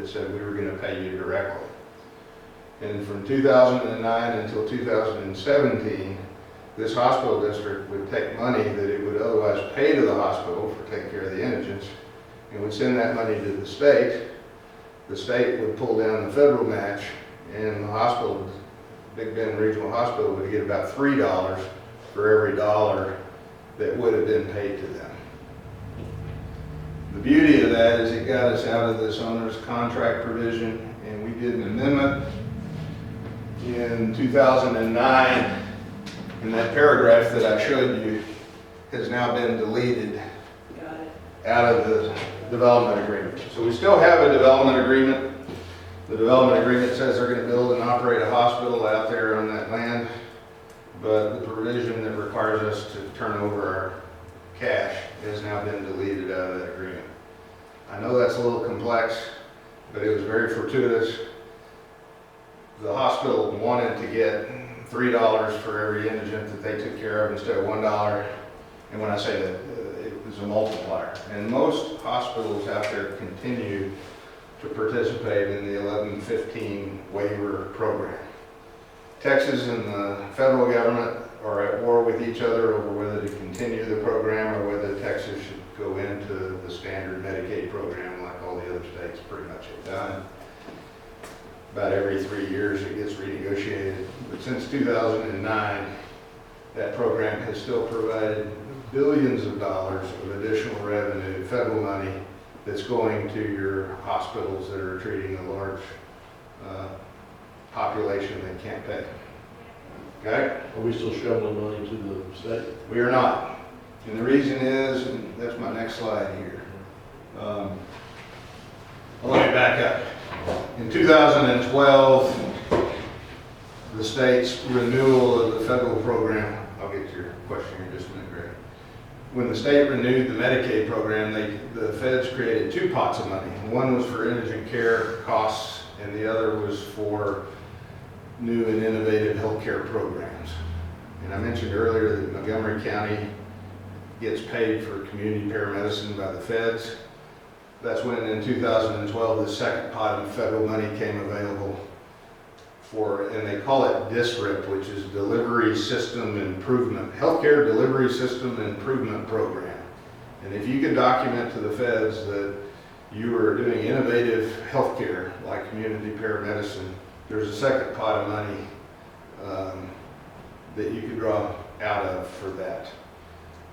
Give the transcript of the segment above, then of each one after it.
that said we were going to pay you directly. And from 2009 until 2017, this hospital district would take money that it would otherwise pay to the hospital for taking care of the indigents and would send that money to the state. The state would pull down the federal match, and the hospital, Big Bend Regional Hospital, would get about $3 for every dollar that would have been paid to them. The beauty of that is it got us out of this owner's contract provision, and we did an amendment in 2009, and that paragraph that I showed you has now been deleted out of the development agreement. So we still have a development agreement. The development agreement says they're going to build and operate a hospital out there on that land, but the provision that requires us to turn over our cash has now been deleted out of that agreement. I know that's a little complex, but it was very fortuitous. The hospital wanted to get $3 for every indigent that they took care of instead of $1. And when I say that, it was a multiplier. And most hospitals out there continue to participate in the 1115 waiver program. Texas and the federal government are at war with each other over whether to continue the program or whether Texas should go into the standard Medicaid program like all the other states pretty much have done. About every 3 years it gets renegotiated. But since 2009, that program has still provided billions of dollars of additional revenue, federal money, that's going to your hospitals that are treating a large population that can't pay. Okay? Are we still shoveling money to the state? We are not. And the reason is, and that's my next slide here. Well, let me back up. In 2012, the state's renewal of the federal program, I'll get to your question here in just a minute, Greg. When the state renewed the Medicaid program, the feds created two pots of money. One was for indigent care costs, and the other was for new and innovative healthcare programs. And I mentioned earlier that Montgomery County gets paid for community paramedicine by the feds. That's when in 2012 the second pot of federal money came available for, and they call it DSRIP, which is Delivery System Improvement, Healthcare Delivery System Improvement Program. And if you can document to the feds that you are doing innovative healthcare like community paramedicine, there's a second pot of money that you could draw out of for that.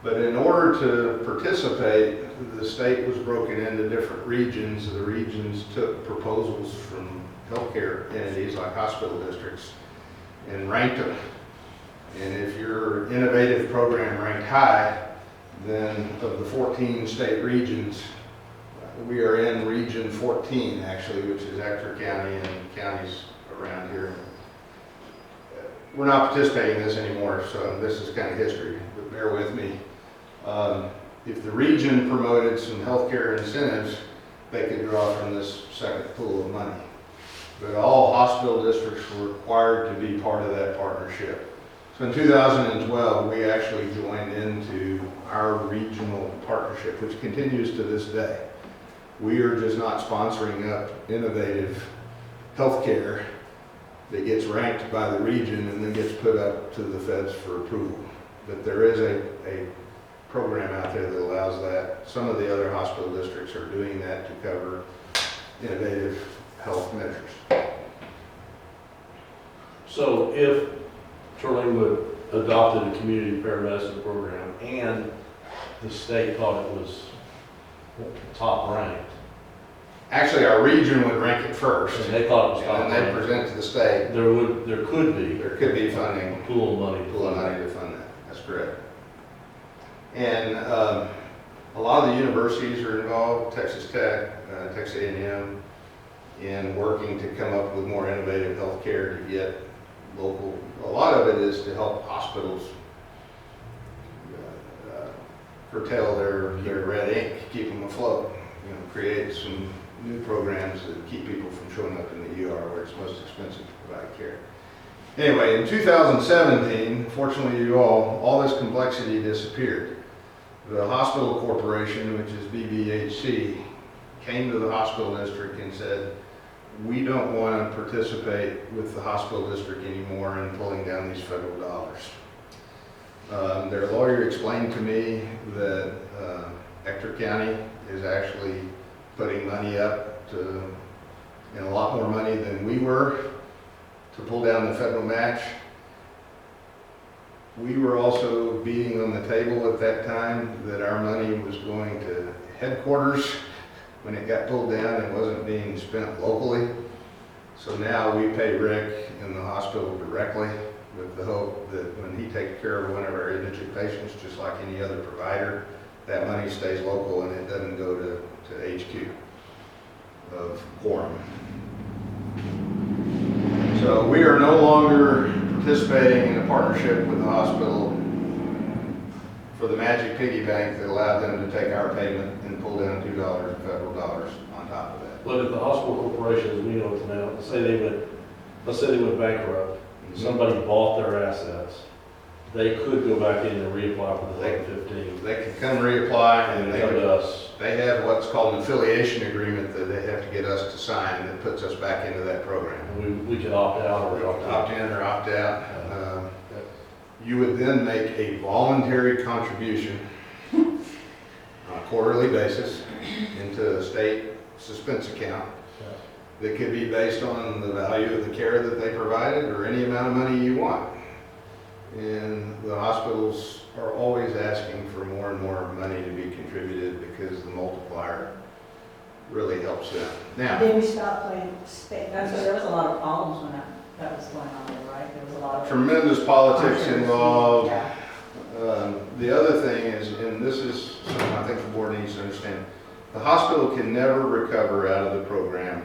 But in order to participate, the state was broken into different regions. The regions took proposals from healthcare entities like hospital districts and ranked them. And if your innovative program ranked high, then of the 14 state regions, we are in region 14 actually, which is Ector County and counties around here. We're not participating in this anymore, so this is kind of history, but bear with me. If the region promoted some healthcare incentives, they could draw from this second pool of money. But all hospital districts were required to be part of that partnership. So in 2012, we actually joined into our regional partnership, which continues to this day. We are just not sponsoring up innovative healthcare that gets ranked by the region and then gets put up to the feds for approval. But there is a program out there that allows that. Some of the other hospital districts are doing that to cover innovative health measures. So if Turlingwood adopted a community paramedicine program and the state thought it was top ranked, actually our region would rank it first, and they thought it was top and then they ranked, present to the state. there could be funding, pool of money to fund that. That's correct. And a lot of the universities are involved, Texas Tech, Texas A&M, in working to come up with more innovative healthcare to get local. A lot of it is to help hospitals curtail their red ink, keep them afloat. You know, create some new programs that keep people from showing up in the ER where it's most expensive to provide care. Anyway, in 2017, fortunately all this complexity disappeared. The hospital corporation, which is BBHC, came to the hospital district and said, we don't want to participate with the hospital district anymore in pulling down these federal dollars. Their lawyer explained to me that Ector County is actually putting money up to, and a lot more money than we were, to pull down the federal match. We were also beating on the table at that time that our money was going to headquarters when it got pulled down and wasn't being spent locally. So now we pay Rick in the hospital directly with the hope that when he takes care of one of our indigent patients, just like any other provider, that money stays local and it doesn't go to HQ of Quorum. So we are no longer participating in a partnership with the hospital for the magic piggy bank that allowed them to take our payment and pull down $2 in federal dollars on top of that. But if the hospital corporation, as we know it now, let's say they went bankrupt, somebody bought their assets, they could go back in and reapply for the 1115. They can come reapply and Come to us. they have what's called an affiliation agreement that they have to get us to sign that puts us back into that program. And we could opt out or Opt in or opt out. You would then make a voluntary contribution on a quarterly basis into a state suspense account that could be based on the value of the care that they provided or any amount of money you want. And the hospitals are always asking for more and more money to be contributed because the multiplier really helps them. Now, Then we stopped playing state. That's why there was a lot of problems when that was going on there, right? There was a lot of. tremendous politics involved. Yeah. The other thing is, and this is something I think the board needs to understand, the hospital can never recover out of the program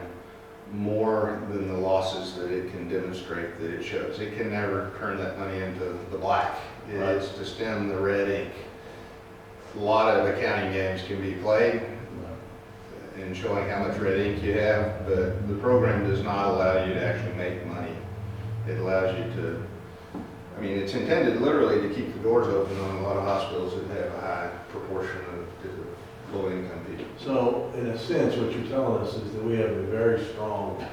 more than the losses that it can demonstrate that it shows. It can never turn that money into the black. It's to stem the red ink. A lot of accounting games can be played in showing how much red ink you have, but the program does not allow you to actually make money. It allows you to, I mean, it's intended literally to keep the doors open on a lot of hospitals that have a high proportion of low-income people. So, in a sense, what you're telling us is that we have a very strong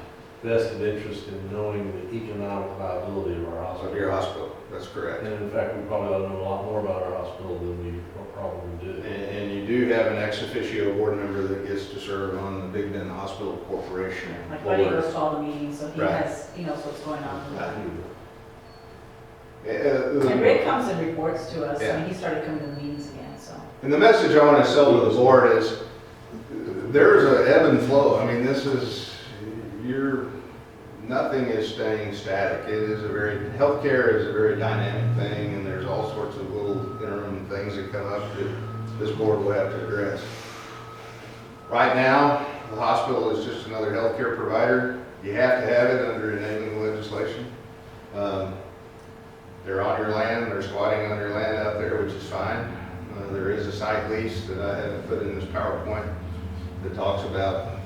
vested interest in knowing the economic viability of our Of hospital. your hospital, that's correct. And in fact, we probably ought to know a lot more about our hospital than we probably do. And you do have an ex officio board member that gets to serve on the Big Bend Hospital Corporation Like Buddy board. goes to all the meetings, so he Right. he knows what's going on. Uh, And Rick comes and reports to us, Yeah. and he started coming to the meetings again, so. And the message I want to sell to the board is, there's an ebb and flow. I mean, this is, nothing is staying static. It is healthcare is a very dynamic thing, and there's all sorts of little interim things that come up that this board will have to address. Right now, the hospital is just another healthcare provider. You have to have it under enabling legislation. They're on your land, they're squatting on your land out there, which is fine. There is a site lease that I haven't put in this PowerPoint that talks about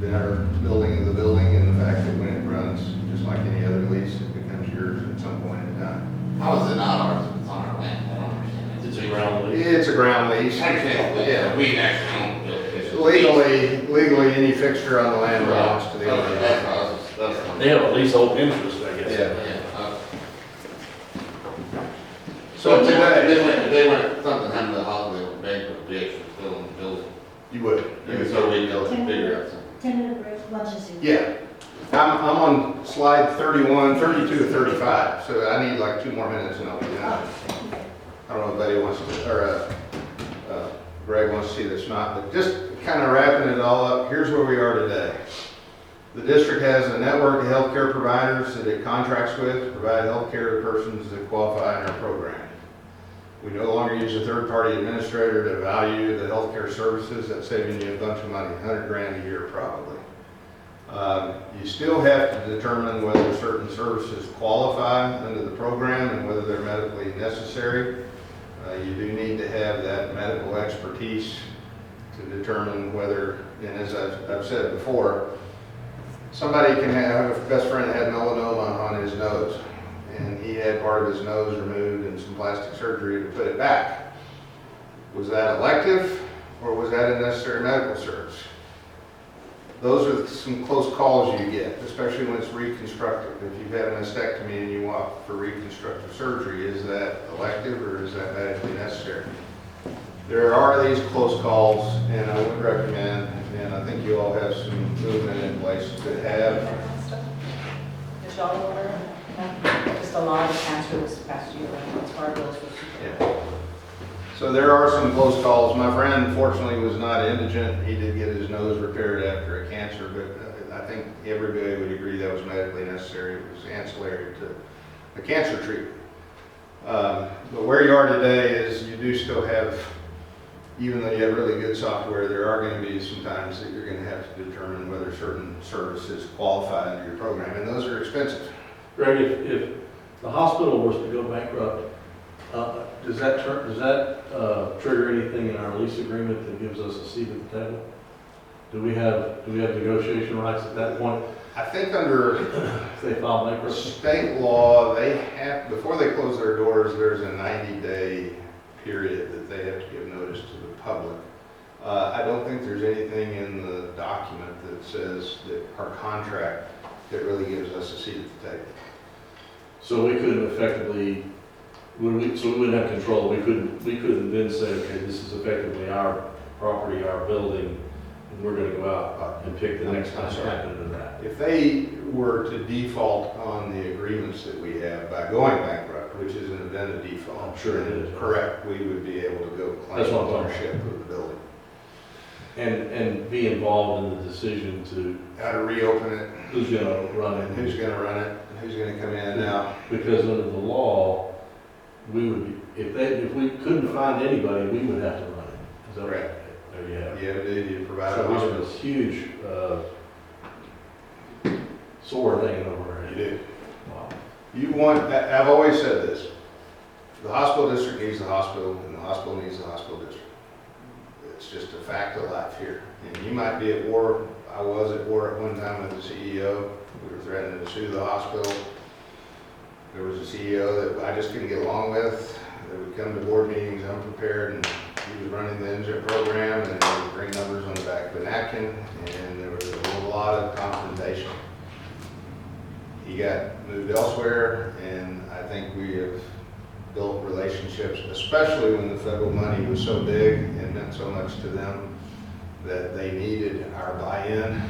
the building of the building and the fact that when it runs, just like any other lease, it becomes yours at some point in time. How is it not ours if it's on our land? I don't understand. It's a ground lease. It's a ground lease. I understand, but Yeah. we actually own it. Legally, any fixture on the land belongs to the Okay, owner. that's They have a leasehold interest, I guess. Yeah. So So today, if they went, something happened to the hospital, they were bankrupt, we actually still in the building. you would. And so we go figure out something. 10-minute break, lunches. Yeah. I'm on slide 31, 32 to 35, so I need like 2 more minutes and I'll be done. I don't know if Betty wants to, or Greg wants to see this or not, but just kind of wrapping it all up, here's where we are today. The district has a network of healthcare providers that it contracts with to provide healthcare to persons that qualify in our program. We no longer use a third-party administrator to value the healthcare services. That's saving you a bunch of money, $100 grand a year probably. You still have to determine whether certain services qualify under the program and whether they're medically necessary. You do need to have that medical expertise to determine whether, and as I've said before, somebody can have, a best friend had melanoma on his nose, and he had part of his nose removed and some plastic surgery to put it back. Was that elective, or was that a necessary medical service? those are some close calls you get, especially when it's reconstructive. If you've had a mastectomy and you walk for reconstructive surgery, is that elective or is that medically necessary? There are these close calls, and I would recommend, and I think you all have some movement in place to have. Is y'all aware of that? Just a lot of cancer this past year, and as far as those were super. Yeah. So there are some close calls. My friend fortunately was not indigent. He did get his nose repaired after a cancer, but I think everybody would agree that was medically necessary. It was ancillary to the cancer treatment. But where you are today is you do still have, even though you have really good software, there are going to be some times that you're going to have to determine whether certain services qualify under your program, and those are expensive. Greg, if the hospital was to go bankrupt, does that trigger anything in our lease agreement that gives us a seat at the table? Do we have negotiation rights at that point I think under if they file bankruptcy? state law, they have, before they close their doors, there's a 90-day period that they have to give notice to the public. I don't think there's anything in the document that says that our contract that really gives us a seat at the table. So we couldn't effectively, so we wouldn't have control. We couldn't then say, okay, this is effectively our property, our building, and we're going to go out and pick the next time happen to that. If they were to default on the agreements that we have by going bankrupt, which is an event of default. I'm sure it is. Correct, we would be able to go claim That's what I'm talking ownership of the building. And be involved in the decision to How to reopen it, who's going to run and it. who's gonna run it, and who's gonna come in now. Because under the law, we would be, if we couldn't find anybody, we would have to run it. Is that Correct. right? There you have it. You have a duty to provide a So we have hospital. this huge sword hanging over our You head. do. Wow. You want, I've always said this, the hospital district needs the hospital, and the hospital needs the hospital district. It's just a fact of life here. And you might be at war, I was at war at one time with the CEO, we were threatening to sue the hospital. There was a CEO that I just couldn't get along with, that would come to board meetings unprepared, and he was running the indigent program, and he would bring numbers on the back of a napkin, and there was a lot of confrontation. He got moved elsewhere, and I think we have built relationships, especially when the federal money was so big and meant so much to them that they needed our buy-in.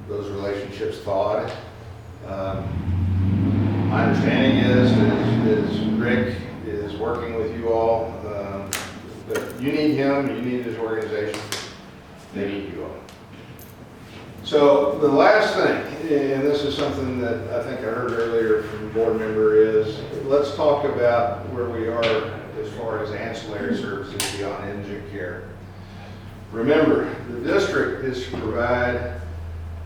Those relationships thawed. My understanding is Rick is working with you all, but you need him, you need his organization, they need you all. So the last thing, and this is something that I think I heard earlier from a board member, is let's talk about where we are as far as ancillary services beyond indigent care. Remember, the district is to provide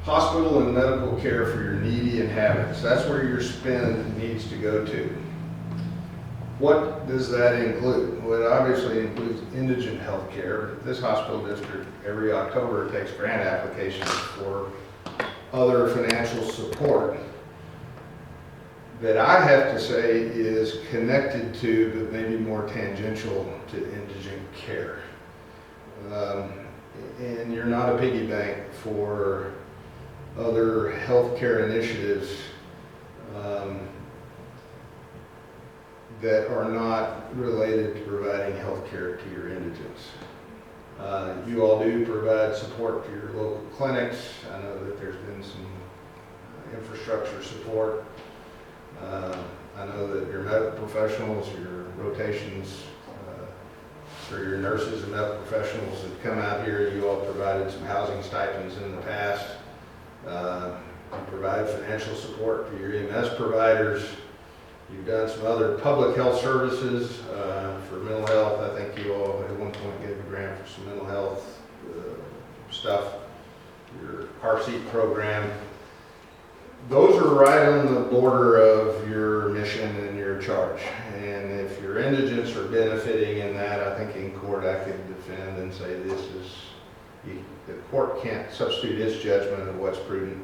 hospital and medical care for your needy inhabitants. That's where your spend needs to go to. What does that include? Well, it obviously includes indigent health care. This hospital district, every October, takes grant applications for other financial support that I have to say is connected to, but maybe more tangential to indigent care. And you're not a piggy bank for other healthcare initiatives that are not related to providing health care to your indigents. You all do provide support to your local clinics. I know that there's been some infrastructure support. I know that your medical professionals, your rotations, for your nurses and medical professionals that come out here, you all provided some housing stipends in the past. You provide financial support to your EMS providers. You've done some other public health services for mental health. I think you all at one point gave a grant for some mental health stuff. Your car seat program. Those are right on the border of your mission and your charge. And if your indigents are benefiting in that, I think in court I could defend and say this is, the court can't substitute its judgment of what's prudent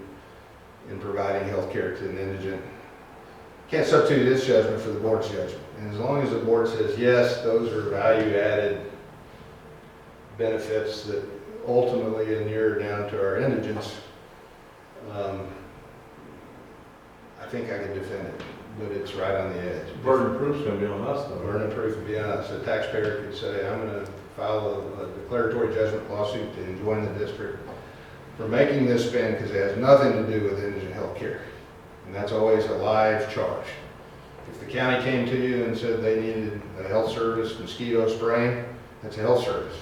in providing health care to an indigent. Can't substitute its judgment for the board's judgment. And as long as the board says, yes, those are value-added benefits that ultimately inure down to our indigents, I think I could defend it, but it's right on the edge. Burden of proof's gonna be on us though. Burden of proof would be on us. A taxpayer could say, I'm gonna file a declaratory judgment lawsuit to enjoin the district for making this spend because it has nothing to do with indigent health care. And that's always a live charge. If the county came to you and said they needed a health service, mosquito spraying, that's a health service.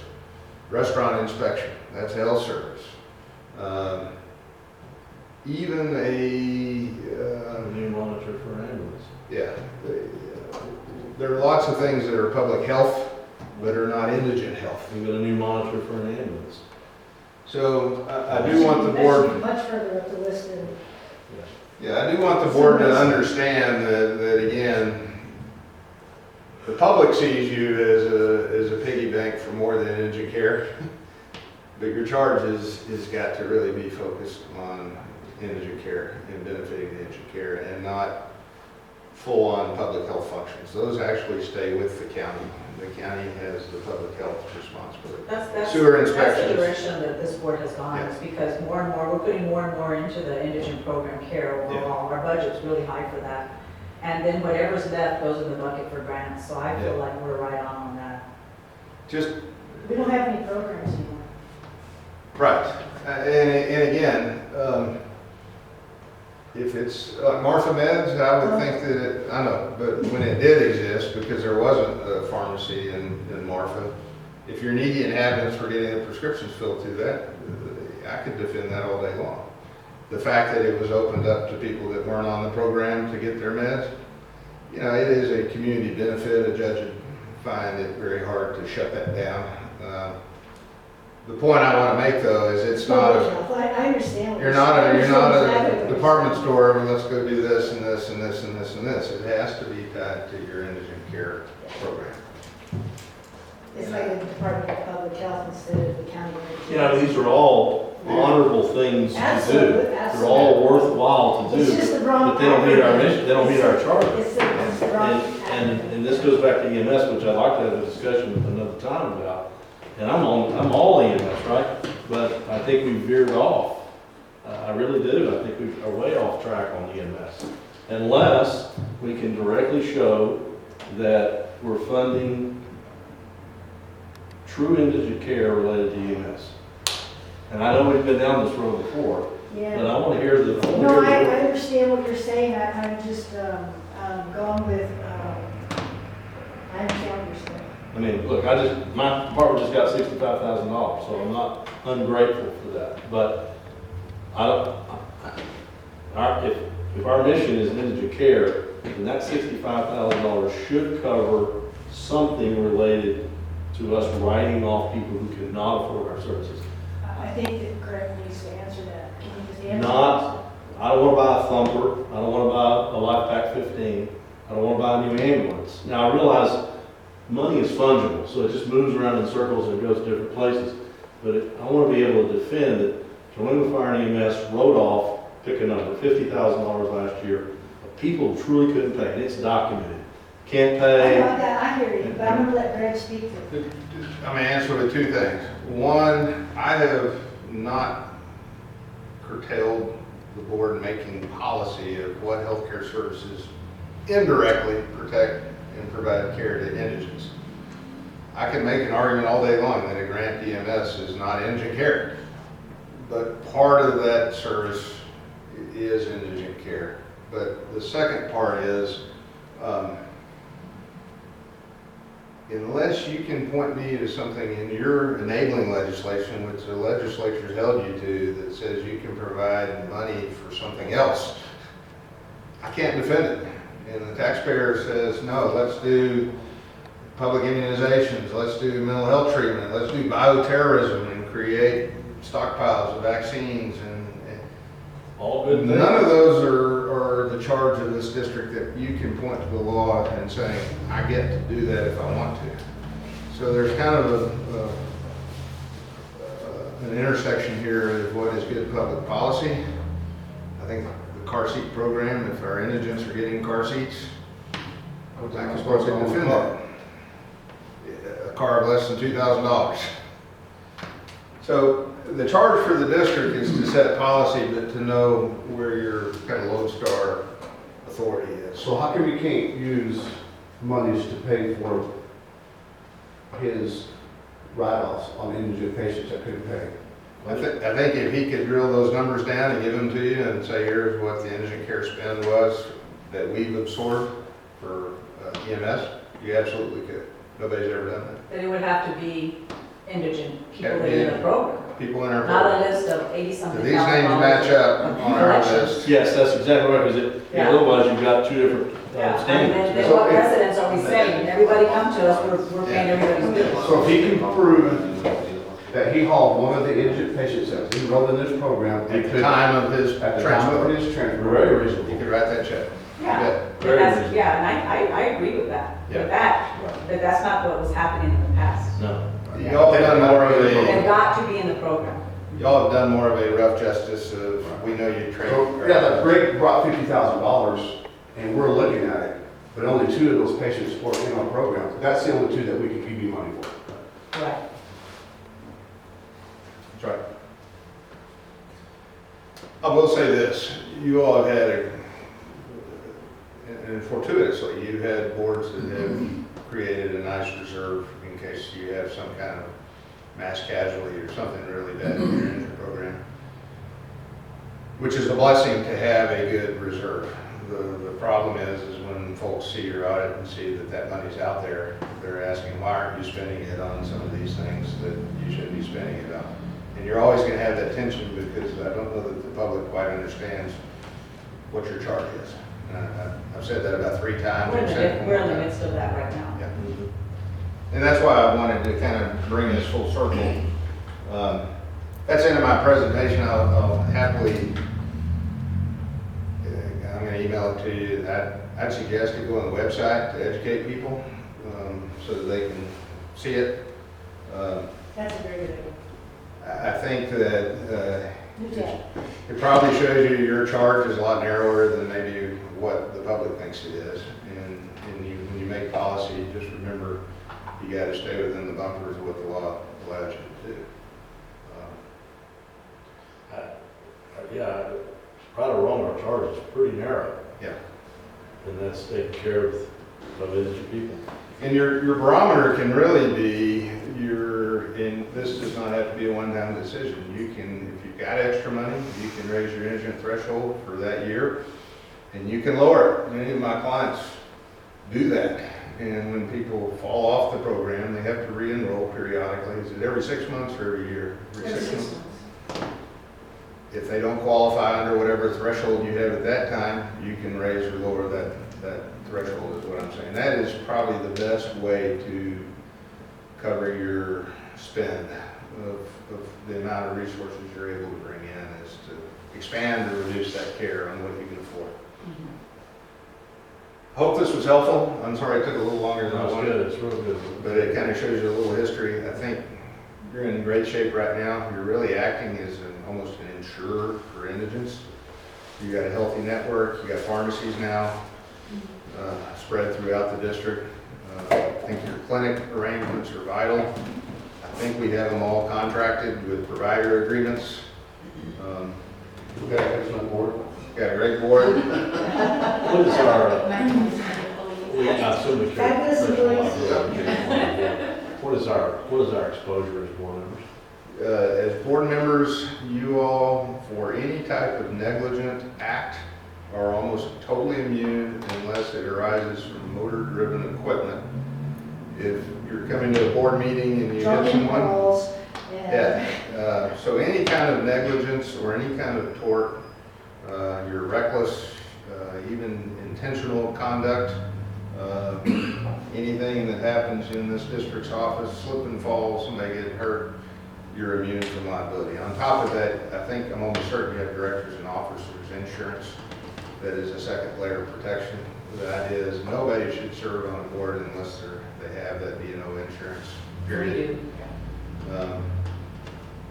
Restaurant inspection, that's a health service. Even A new monitor for an ambulance. yeah, there are lots of things that are public health, but are not indigent health. We got a new monitor for an ambulance. So I do want the board, That should be much further up the list than. yeah, I do want the board to understand that again, the public sees you as a piggy bank for more than indigent care, but your charge is got to really be focused on indigent care and benefiting the indigent care and not full-on public health functions. Those actually stay with the county. The county has the public health responsibility. That's Sewer That's inspections. the direction that this board has gone, Yeah. is because more and more, we're putting more and more into the indigent program care overall. Our budget's really high for that. And then whatever's left goes in the bucket for grants, so I feel Yeah. like we're right on that. Just We don't have any programs anymore. right. And again, if it's Martha Meds, I would think that it, I know, but when it did exist, because there wasn't a pharmacy in Martha, if your needy inhabitants were getting their prescriptions filled through that, I could defend that all day long. The fact that it was opened up to people that weren't on the program to get their meds, you know, it is a community benefit. A judge would find it very hard to shut that down. The point I want to make though is it's not a, I understand. what you're not saying. a Exactly what you're department saying. store, and let's go do this and this and this and this and this. It has to be tied to your indigent care program. It's like the Department of Public Health instead of the county. Yeah, these are all honorable things to do. Absolutely, They're all worthwhile to It's do, just the wrong. but they don't meet our mission, they don't meet our charter. It's the wrong. And this goes back to EMS, which I'd like to have a discussion with another time about. And I'm all EMS, right? But I think we veered off. I really do. I think we are way off track on EMS. Unless we can directly show that we're funding true indigent care related to EMS. And I know we've been down this road before, but Yeah. I want to hear the. No, I understand what you're saying. I'm just, going with, I understand what you're saying. I mean, look, my department just got $65,000, so I'm not ungrateful for that. But I don't, if our mission is indigent care, then that $65,000 should cover something related to us writing off people who cannot afford our services. I think that Greg needs to answer that. Can you just answer? I don't want to buy a thumper. I don't want to buy a Life Pack 15. I don't want to buy a new ambulance. Now, I realize money is fungible, so it just moves around in circles and goes to different places. But I want to be able to defend that Toledo Fire and EMS wrote off, pick a number, $50,000 last year, of people who truly couldn't pay, and it's documented. Can't pay. I hear you, but I'm going to let Greg speak to it. I'm going to answer with two things. One, I have not curtailed the board making policy of what healthcare services indirectly protect and provide care to indigents. I can make an argument all day long that a grant EMS is not indigent care, but part of that service is indigent care. But the second part is, unless you can point me to something in your enabling legislation, which the legislature's held you to, that says you can provide money for something else, I can't defend it. And the taxpayer says, no, let's do public immunizations, let's do mental health treatment, let's do bioterrorism and create stockpiles of vaccines and All good things. none of those are the charge of this district that you can point to the law and say, I get to do that if I want to. So there's kind of an intersection here of what is good public policy. I think the car seat program, if our indigents are getting car seats, I can supposed to defend that. A car of less than $2,000. So the charge for the district is to set policy, but to know where your kind of lodestar authority is. So how come you can't use monies to pay for his write-offs on indigent patients that couldn't pay? I think if he could drill those numbers down and give them to you and say, here's what the indigent care spend was that we've absorbed for EMS, you absolutely could. Nobody's ever done that. Then it would have to be indigent people Yeah, that are in the program, People in our not a program. list of Do 80-something. these names match up on our list? Yes, that's exactly right, because Yeah. otherwise you've got two different Yeah, and standards. then what residents are we saying? Everybody come to us, we're paying everybody's bills. So if he can prove that he hauled one of the indigent patients that was enrolled in this program, At the time of his at the time of transfer, his transfer. Very you reasonable. could write that check. Yeah, Very that's, reasonable. yeah, and I agree with that, Yeah. but that's not what was happening in the past. No. Y'all have done more of They've a, got to be in the program. y'all have done more of a rough justice of, we know you train. So, yeah, the break brought $50,000 and we're looking at it, but only 2 of those patients were in our program. That's the only 2 that we can give you money for. Right. That's right. I will say this, you all have had and fortuitously, you've had boards that have created a nice reserve in case you have some kind of mass casualty or something really bad in your injury program, which is a blessing to have a good reserve. The problem is when folks see your audit and see that that money's out there, they're asking, why aren't you spending it on some of these things that you should be spending it on? And you're always going to have that tension because I don't know that the public quite understands what your charge is. I've said that about 3 times. We're in the midst of that right now. Yeah. And that's why I wanted to kind of bring this full circle. That's the end of my presentation. I'll happily, I'm going to email it to you. I'd suggest you go on the website to educate people so that they can see it. That's a very good idea. I think that Yeah. it probably shows you your charge is a lot narrower than maybe what the public thinks it is. And when you make policy, just remember you got to stay within the bumpers of what the law allows you to do. Yeah, right or wrong, our charge is pretty narrow. Yeah. And that's taking care of indigent people. And your barometer can really be and this does not have to be a one-time decision. You can, if you've got extra money, you can raise your indigent threshold for that year and you can lower it. Many of my clients do that. And when people fall off the program, they have to re-enroll periodically. Is it every 6 months or every year? Every 6 months. If they don't qualify under whatever threshold you have at that time, you can raise or lower that threshold is what I'm saying. That is probably the best way to cover your spend of the amount of resources you're able to bring in is to expand or reduce that care on what you can afford. Hope this was helpful. I'm sorry it took a little longer than I That's wanted. good, it's real good. But it kind of shows you a little history. I think you're in great shape right now. You're really acting as almost an insurer for indigents. You got a healthy network. You got pharmacies now spread throughout the district. I think your clinic arrangements are vital. I think we have them all contracted with provider agreements. We've got an excellent board. Got a great board. What is our, I assume the Fabulous what is our exposure as board members? As board members, you all, for any type of negligent act, are almost totally immune unless it arises from motor-driven equipment. If you're coming to a board meeting and you hit Dropping someone, balls. so any kind of negligence or any kind of tort, you're reckless, even intentional conduct, anything that happens in this district's office, slip and fall, somebody get hurt, you're immune from liability. On top of that, I think I'm almost certain you have directors and officers insurance that is a second layer of protection. The idea is nobody should serve on a board unless they have that D&O insurance, period.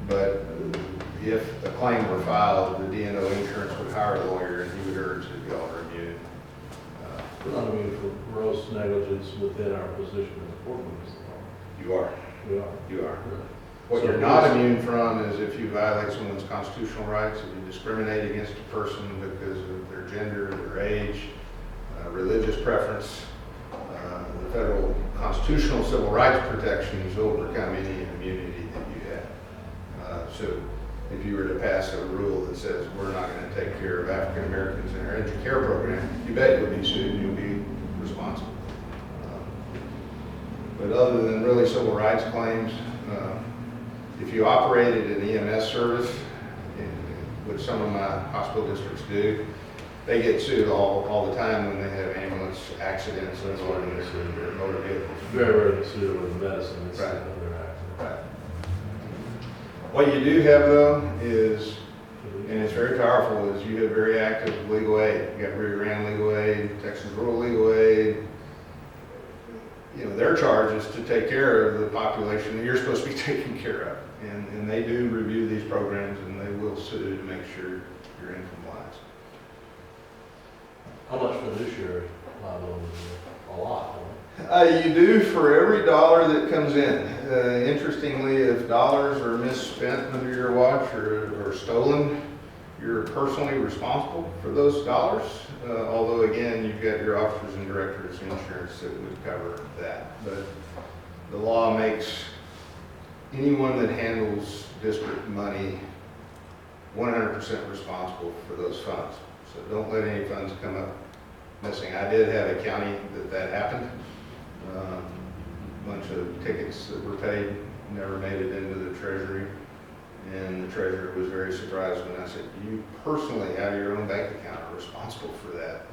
But if a claim were filed, the D&O insurance would hire a lawyer and he would urge that y'all are immune. We're not immune for gross negligence within our position as a board member. You are. We are. You are. What you're not immune from is if you violate someone's constitutional rights, if you discriminate against a person because of their gender, their age, religious preference, the federal constitutional civil rights protections overcome any immunity that you have. So if you were to pass a rule that says we're not going to take care of African Americans in our educare program, you bet you'll be sued and you'll be responsible. But other than really civil rights claims, if you operated an EMS service, which some of my hospital districts do, they get sued all the time when they have ambulance accidents and their motor vehicles. Very rarely sued with medicine, it's Right. another accident. Right. What you do have though is, and it's very powerful, is you have very active legal aid. You got Rio Grande Legal Aid, Texas Rural Legal Aid. You know, their charge is to take care of the population that you're supposed to be taking care of. And they do review these programs and they will sue to make sure you're in compliance. How much fiduciary liability is there? A lot, huh? You do for every dollar that comes in. Interestingly, if dollars are misspent under your watch or stolen, you're personally responsible for those dollars. Although again, you've got your officers and directors insurance that would cover that. But the law makes anyone that handles district money 100% responsible for those funds. So don't let any funds come up missing. I did have a county that happened. A bunch of tickets that were paid never made it into the treasury. And the treasurer was very surprised when I said, you personally, out of your own bank account, are responsible for that.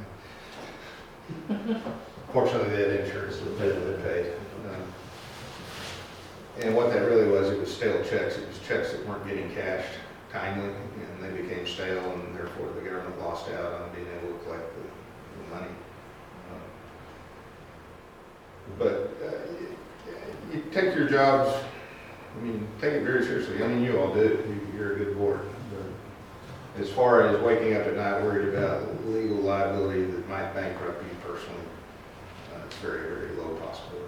Fortunately, they had insurance that paid. And what that really was, it was stale checks. It was checks that weren't getting cashed timely, and they became stale, and therefore the government lost out on being able to collect the money. But you take your jobs, I mean, take it very seriously. I mean, you all do. You're a good board. But as far as waking up at night worried about legal liability that might bankrupt you personally, it's very, very low possibility.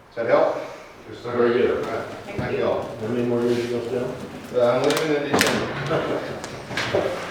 Does that help? Yes, sir. Very good. All right. Thank you all. How many more years you gonna stay on? I'm leaving in December.